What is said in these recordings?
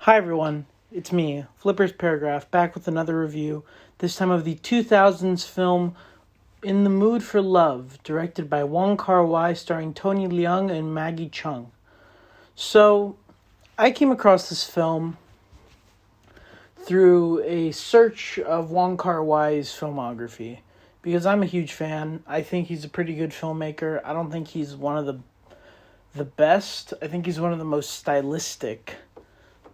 Hi everyone, it's me, Flipper's Paragraph, back with another review, this time of the 2000s film In the Mood for Love, directed by Wong Kar Wai, starring Tony Leung and Maggie Cheung. So, I came across this film through a search of Wong Kar Wai's filmography, because I'm a huge fan. I think he's a pretty good filmmaker. I don't think he's one of the best. I think he's one of the most stylistic,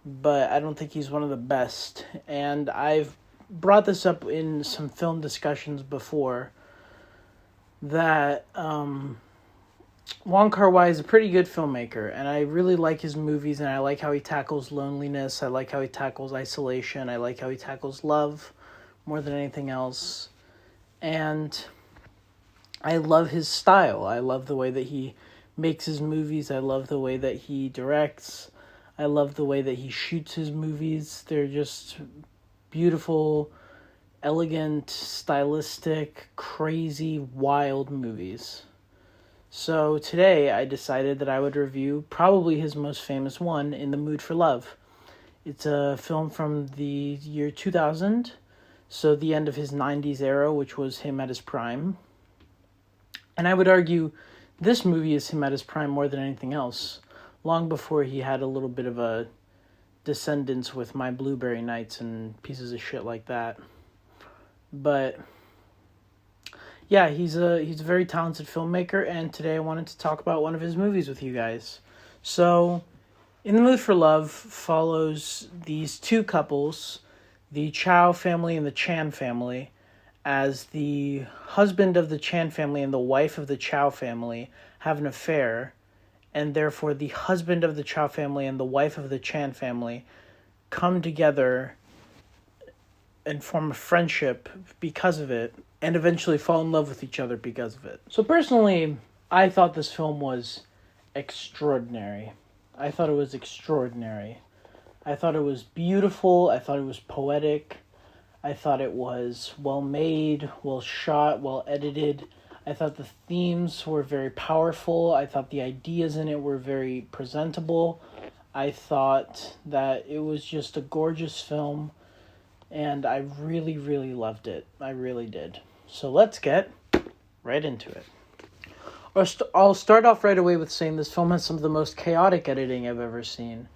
but I don't think he's one of the best. And I've brought this up in some film discussions before, that Wong Kar Wai is a pretty good filmmaker, and I really like his movies, and I like how he tackles loneliness, I like how he tackles isolation, I like how he tackles love more than anything else, and I love his style. I love the way that he makes his movies, I love the way that he directs, I love the way that he shoots his movies. They're just beautiful, elegant, stylistic, crazy, wild movies. So today I decided that I would review probably his most famous one, In the Mood for Love. It's a film from the year 2000, so the end of his 90s era, which was him at his prime. And I would argue this movie is him at his prime more than anything else, long before he had a little bit of a descendance with My Blueberry Nights and pieces of shit like that. But yeah, he's a very talented filmmaker, and today I wanted to talk about one of his movies with you guys. So, In the Mood for Love follows these two couples, the Chow family and the Chan family, as the husband of the Chan family and the wife of the Chow family have an affair, and therefore the husband of the Chow family and the wife of the Chan family come together and form a friendship because of it, and eventually fall in love with each other because of it. So personally, I thought this film was extraordinary. I thought it was beautiful, I thought it was poetic, I thought it was well made, well shot, well edited. I thought the themes were very powerful. I thought the ideas in it were very presentable. I thought that it was just a gorgeous film, and I really, really loved it. I really did. So let's get right into it. I'll start off right away with saying this film has some of the most chaotic editing I've ever seen,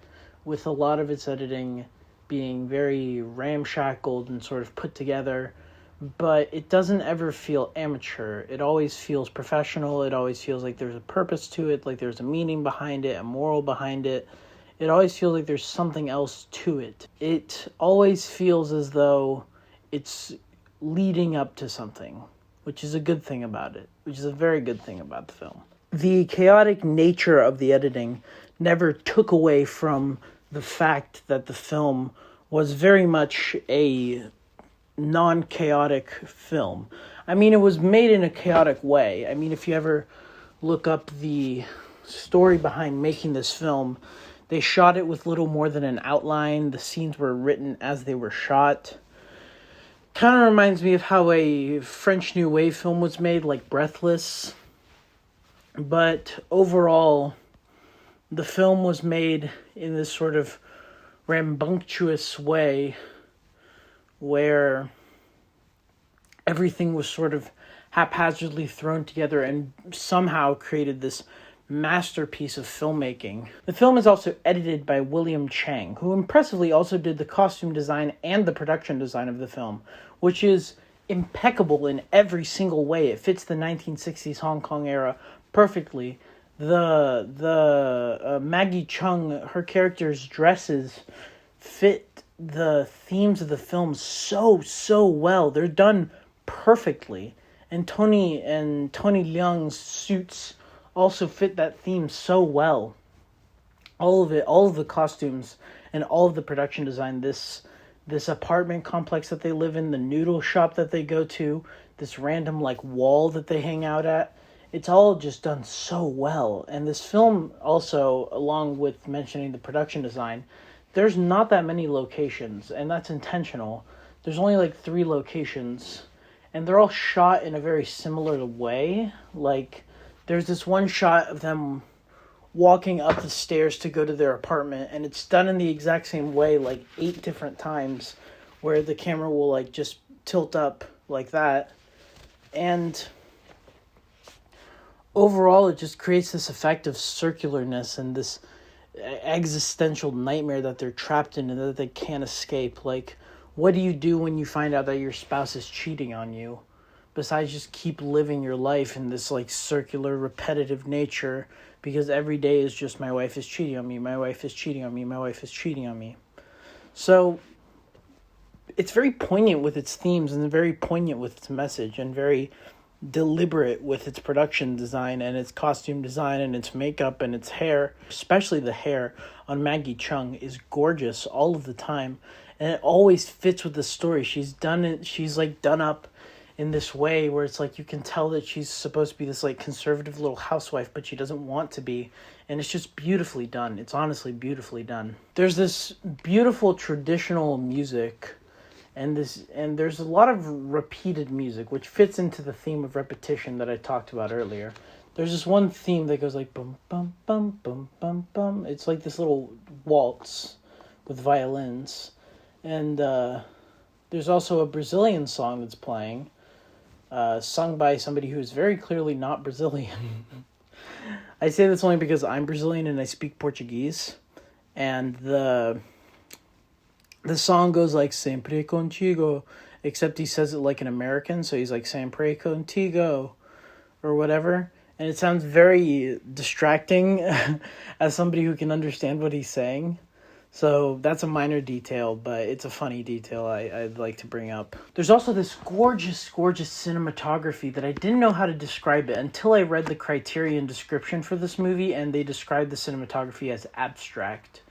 with a lot of its editing being very ramshackled and sort of put together, but it doesn't ever feel amateur. It always feels professional. It always feels like there's a purpose to it, like there's a meaning behind it, a moral behind it. It always feels like there's something else to it. It always feels as though it's leading up to something, which is a good thing about it, which is a very good thing about the film. The chaotic nature of the editing never took away from the fact that the film was very much a non-chaotic film. I mean, it was made in a chaotic way. I mean, if you ever look up the story behind making this film, they shot it with little more than an outline. The scenes were written as they were shot. Kind of reminds me of how a French New Wave film was made, like Breathless. But overall, the film was made in this sort of rambunctious way where everything was sort of haphazardly thrown together and somehow created this masterpiece of filmmaking. The film is also edited by William Chang, who impressively also did the costume design and the production design of the film, which is impeccable in every single way. It fits the 1960s Hong Kong era perfectly. The Maggie Cheung, her character's dresses fit the themes of the film so well. They're done perfectly. And Tony Leung's suits also fit that theme so well. All of it, all of the costumes and all of the production design, this apartment complex that they live in, the noodle shop that they go to, this random like wall that they hang out at, it's all just done so well. And this film also, along with mentioning the production design, there's not that many locations, and that's intentional. There's only like 3 locations, and they're all shot in a very similar way. Like, there's this one shot of them walking up the stairs to go to their apartment, and it's done in the exact same way, like 8 different times, where the camera will like just tilt up like that. And overall, it just creates this effect of circularness and this existential nightmare that they're trapped in and that they can't escape. Like, what do you do when you find out that your spouse is cheating on you? Besides just keep living your life in this like circular, repetitive nature, because every day is just, my wife is cheating on me, my wife is cheating on me, my wife is cheating on me. So it's very poignant with its themes and very poignant with its message and very deliberate with its production design and its costume design and its makeup and its hair. Especially the hair on Maggie Cheung is gorgeous all of the time, and it always fits with the story. She's like done up in this way where it's like you can tell that she's supposed to be this like conservative little housewife, but she doesn't want to be, and it's just beautifully done. It's honestly beautifully done. There's this beautiful traditional music, and there's a lot of repeated music, which fits into the theme of repetition that I talked about earlier. There's this one theme that goes like bum bum bum bum bum bum. It's like this little waltz with violins, and there's also a Brazilian song that's playing, sung by somebody who is very clearly not Brazilian. I say this only because I'm Brazilian and I speak Portuguese, and the song goes like sempre contigo, except he says it like an American, so he's like sempre contigo or whatever, and it sounds very distracting as somebody who can understand what he's saying. So that's a minor detail, but it's a funny detail I'd like to bring up. There's also this gorgeous, gorgeous cinematography that I didn't know how to describe it until I read the Criterion description for this movie, and they described the cinematography as abstract.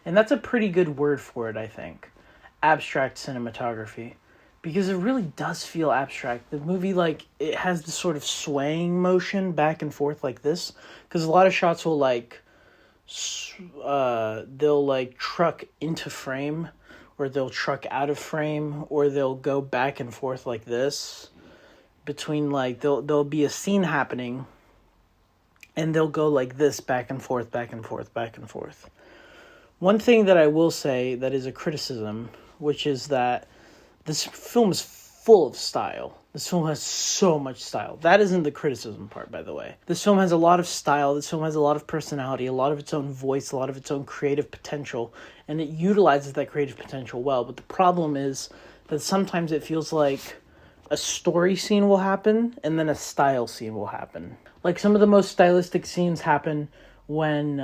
And that's a pretty good word for it, I think. Abstract cinematography. Because it really does feel abstract. The movie, like, it has this sort of swaying motion back and forth like this. Because a lot of shots will, like, they'll like truck into frame, or they'll truck out of frame, or they'll go back and forth like this between, like, there'll be a scene happening and they'll go like this back and forth, back and forth, back and forth. One thing that I will say that is a criticism, which is that this film is full of style. This film has so much style. That isn't the criticism part, by the way. This film has a lot of style. This film has a lot of personality, a lot of its own voice, a lot of its own creative potential, and it utilizes that creative potential well. But the problem is that sometimes it feels like a story scene will happen and then a style scene will happen. Like, some of the most stylistic scenes happen when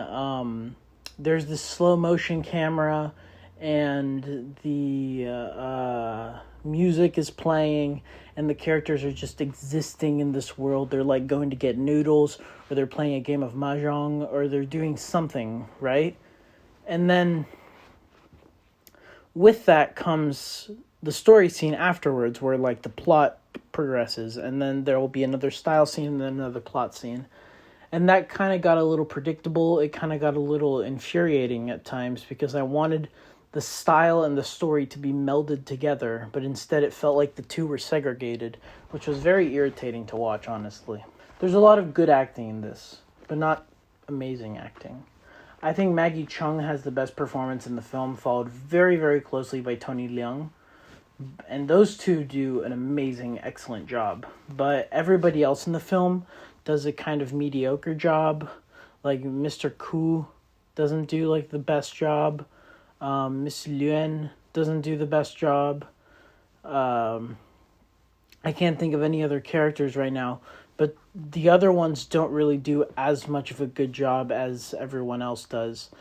there's this slow motion camera and the music is playing and the characters are just existing in this world. They're like going to get noodles, or they're playing a game of mahjong, or they're doing something, right? And then with that comes the story scene afterwards, where like the plot progresses, and then there will be another style scene and then another plot scene. And that kind of got a little predictable. It kind of got a little infuriating at times, because I wanted the style and the story to be melded together, but instead it felt like the two were segregated, which was very irritating to watch, honestly. There's a lot of good acting in this, but not amazing acting. I think Maggie Cheung has the best performance in the film, followed very, very closely by Tony Leung. And those two do an amazing, excellent job. But everybody else in the film does a kind of mediocre job. Like, Mr. Koo doesn't do, like, the best job. Miss Leung doesn't do the best job. I can't think of any other characters right now, but the other ones don't really do as much of a good job as everyone else does.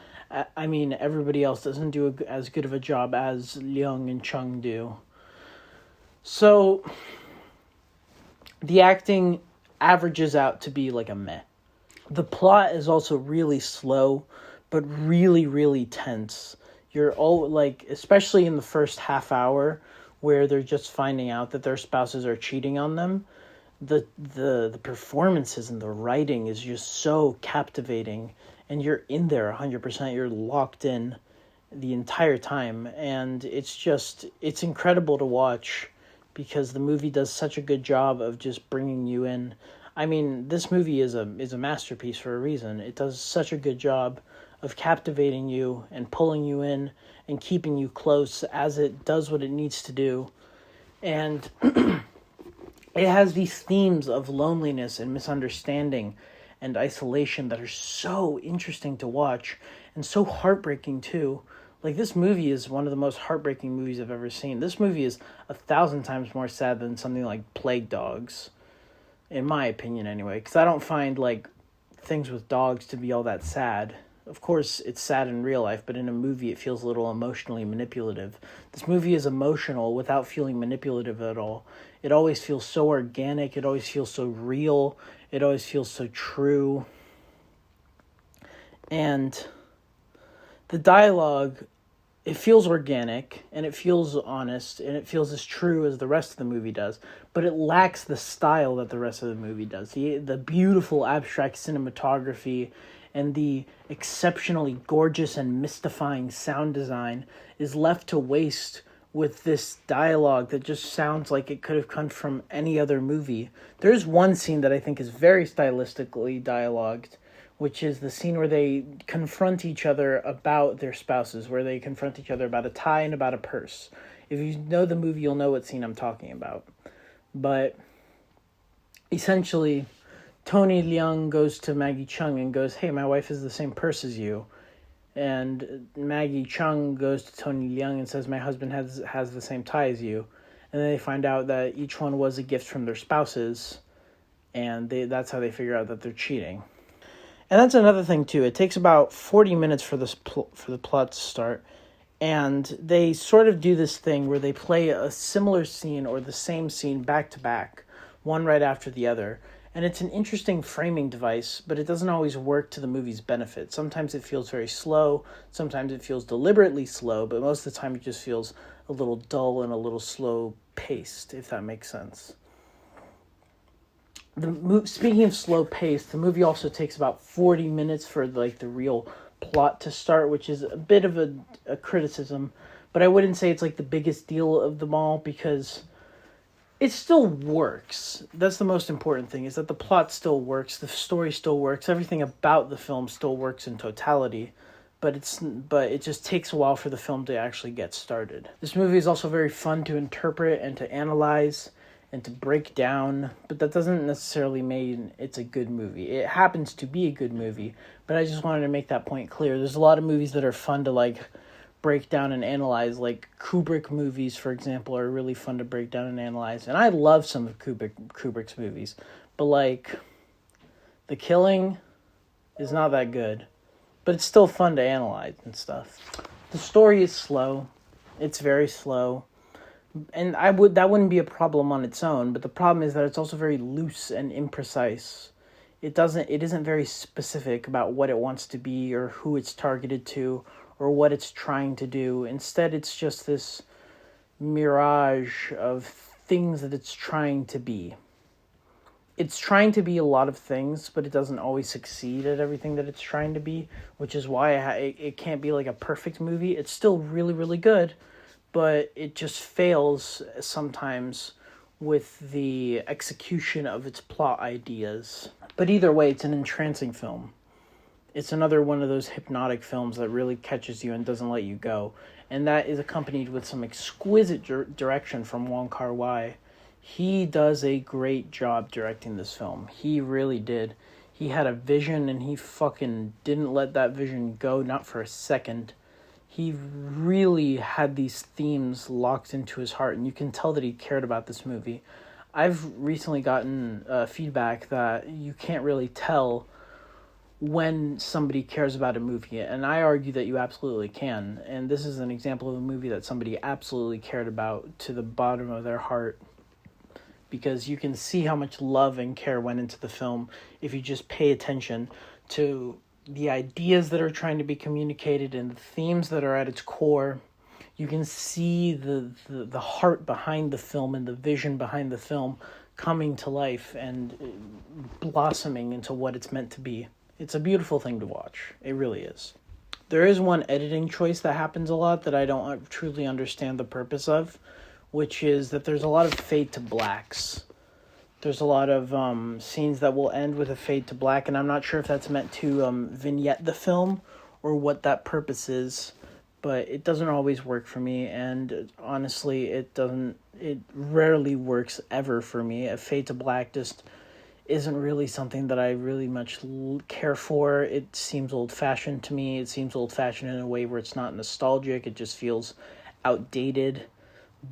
I mean, everybody else doesn't do as good of a job as Leung and Cheung do. So, the acting averages out to be like a meh. The plot is also really slow, but really, really tense. You're all like, especially in the first half hour, where they're just finding out that their spouses are cheating on them. The performances and the writing is just so captivating, and you're in there 100%. You're locked in the entire time, and it's incredible to watch, because the movie does such a good job of just bringing you in. I mean, this movie is a masterpiece for a reason. It does such a good job of captivating you and pulling you in and keeping you close as it does what it needs to do. And it has these themes of loneliness and misunderstanding and isolation that are so interesting to watch and so heartbreaking too. Like, this movie is one of the most heartbreaking movies I've ever seen. This movie is 1,000 times more sad than something like Plague Dogs, in my opinion anyway, because I don't find, like, things with dogs to be all that sad. Of course, it's sad in real life, but in a movie it feels a little emotionally manipulative. This movie is emotional without feeling manipulative at all. It always feels so organic, it always feels so real, it always feels so true. And the dialogue, it feels organic, and it feels honest, and it feels as true as the rest of the movie does, but it lacks the style that the rest of the movie does. The beautiful abstract cinematography and the exceptionally gorgeous and mystifying sound design is left to waste with this dialogue that just sounds like it could have come from any other movie. There's one scene that I think is very stylistically dialogued, which is the scene where they confront each other about their spouses, where they confront each other about a tie and about a purse. If you know the movie, you'll know what scene I'm talking about. But essentially, Tony Leung goes to Maggie Cheung and goes, "Hey, my wife has the same purse as you." And Maggie Cheung goes to Tony Leung and says, "My husband has the same tie as you." And then they find out that each one was a gift from their spouses, and that's how they figure out that they're cheating. And that's another thing too. It takes about 40 minutes for the plot to start, and they sort of do this thing where they play a similar scene or the same scene back to back, one right after the other. And it's an interesting framing device, but it doesn't always work to the movie's benefit. Sometimes it feels very slow, sometimes it feels deliberately slow, but most of the time it just feels a little dull and a little slow paced, if that makes sense. Speaking of slow pace, the movie also takes about 40 minutes for the real plot to start, which is a bit of a criticism, but I wouldn't say it's like the biggest deal of them all, because it still works. That's the most important thing, is that the plot still works, the story still works, everything about the film still works in totality, but it just takes a while for the film to actually get started. This movie is also very fun to interpret and to analyze and to break down, but that doesn't necessarily mean it's a good movie. It happens to be a good movie, but I just wanted to make that point clear. There's a lot of movies that are fun to break down and analyze, like Kubrick movies, for example, are really fun to break down and analyze, and I love some of Kubrick's movies, but The Killing is not that good, but it's still fun to analyze and stuff. The story is slow. It's very slow. And that wouldn't be a problem on its own, but the problem is that it's also very loose and imprecise. It isn't very specific about what it wants to be or who it's targeted to or what it's trying to do. Instead, it's just this mirage of things that it's trying to be. It's trying to be a lot of things, but it doesn't always succeed at everything that it's trying to be, which is why it can't be like a perfect movie. It's still really, really good, but it just fails sometimes with the execution of its plot ideas. But either way, it's an entrancing film. It's another one of those hypnotic films that really catches you and doesn't let you go. And that is accompanied with some exquisite direction from Wong Kar Wai. He does a great job directing this film. He really did. He had a vision, and he fucking didn't let that vision go, not for a second. He really had these themes locked into his heart, and you can tell that he cared about this movie. I've recently gotten feedback that you can't really tell when somebody cares about a movie, and I argue that you absolutely can. And this is an example of a movie that somebody absolutely cared about to the bottom of their heart, because you can see how much love and care went into the film if you just pay attention to the ideas that are trying to be communicated and the themes that are at its core. You can see the heart behind the film and the vision behind the film coming to life and blossoming into what it's meant to be. It's a beautiful thing to watch. It really is. There is one editing choice that happens a lot that I don't truly understand the purpose of, which is that there's a lot of fade to blacks There's a lot of scenes that will end with a fade to black, and I'm not sure if that's meant to vignette the film or what that purpose is, but it doesn't always work for me, and honestly, it rarely works ever for me. A fade to black just isn't really something that I really much care for. It seems old-fashioned to me. It seems old-fashioned in a way where it's not nostalgic. It just feels outdated.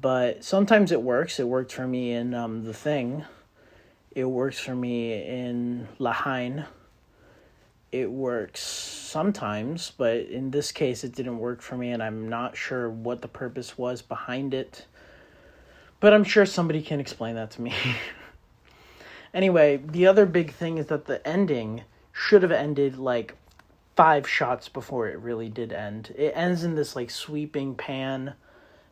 But sometimes it works. It worked for me in The Thing. It works for me in La Haine. It works sometimes, but in this case it didn't work for me, and I'm not sure what the purpose was behind it. But I'm sure somebody can explain that to me. Anyway, the other big thing is that the ending should have ended like 5 shots before it really did end. It ends in this like sweeping pan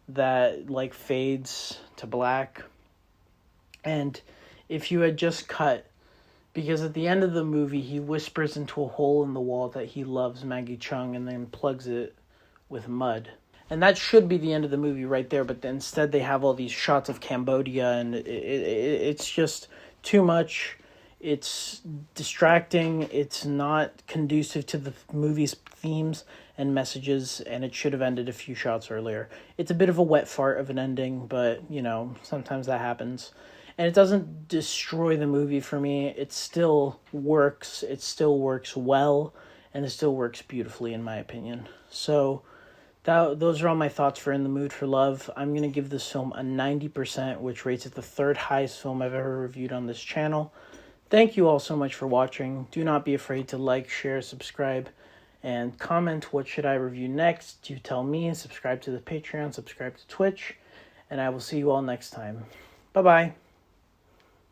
that like fades to black. And if you had just cut, because at the end of the movie he whispers into a hole in the wall that he loves Maggie Cheung and then plugs it with mud. And that should be the end of the movie right there, but instead they have all these shots of Cambodia, and it's just too much. It's distracting. It's not conducive to the movie's themes and messages, and it should have ended a few shots earlier. It's a bit of a wet fart of an ending, but, you know, sometimes that happens. And it doesn't destroy the movie for me. It still works. It still works well, and it still works beautifully, in my opinion. So those are all my thoughts for In the Mood for Love. I'm going to give this film a 90%, which rates it the 3rd highest film I've ever reviewed on this channel. Thank you all so much for watching. Do not be afraid to like, share, subscribe, and comment what should I review next. Do tell me. Subscribe to the Patreon, subscribe to Twitch, and I will see you all next time. Bye-bye.